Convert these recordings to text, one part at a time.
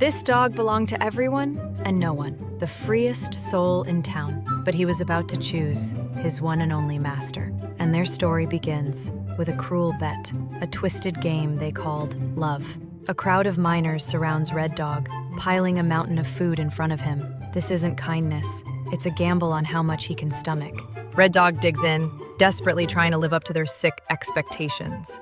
This dog belonged to everyone and no one, the freest soul in town. But he was about to choose his one and only master. And their story begins with a cruel bet, a twisted game they called love. A crowd of miners surrounds Red Dog, piling a mountain of food in front of him. This isn't kindness, it's a gamble on how much he can stomach. Red Dog digs in, desperately trying to live up to their sick expectations.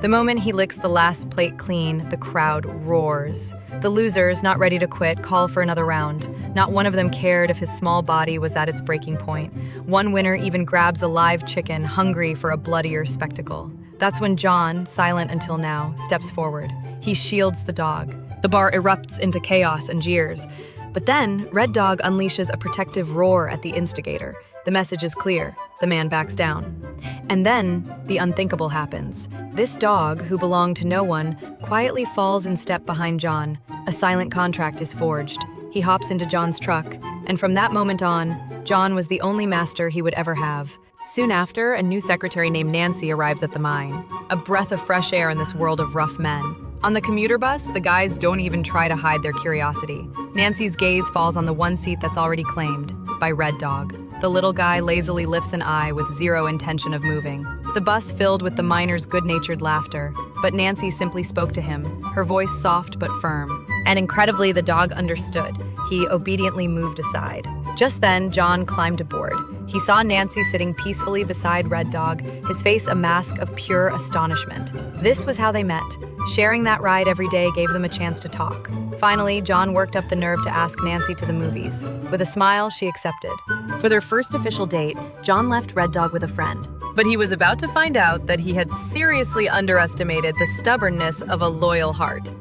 The moment he licks the last plate clean, the crowd roars. The losers, not ready to quit, call for another round. Not one of them cared if his small body was at its breaking point. One winner even grabs a live chicken, hungry for a bloodier spectacle. That's when John, silent until now, steps forward. He shields the dog. The bar erupts into chaos and jeers. But then, Red Dog unleashes a protective roar at the instigator. The message is clear. The man backs down. And then, the unthinkable happens. This dog, who belonged to no one, quietly falls in step behind John. A silent contract is forged. He hops into John's truck, and from that moment on, John was the only master he would ever have. Soon after, a new secretary named Nancy arrives at the mine. A breath of fresh air in this world of rough men. On the commuter bus, the guys don't even try to hide their curiosity. Nancy's gaze falls on the one seat that's already claimed, by Red Dog. The little guy lazily lifts an eye with zero intention of moving. The bus filled with the miners' good-natured laughter, but Nancy simply spoke to him, her voice soft but firm. And incredibly, the dog understood. He obediently moved aside. Just then, John climbed aboard. He saw Nancy sitting peacefully beside Red Dog, his face a mask of pure astonishment. This was how they met. Sharing that ride every day gave them a chance to talk. Finally, John worked up the nerve to ask Nancy to the movies. With a smile, she accepted. For their first official date, John left Red Dog with a friend. But he was about to find out that he had seriously underestimated the stubbornness of a loyal heart.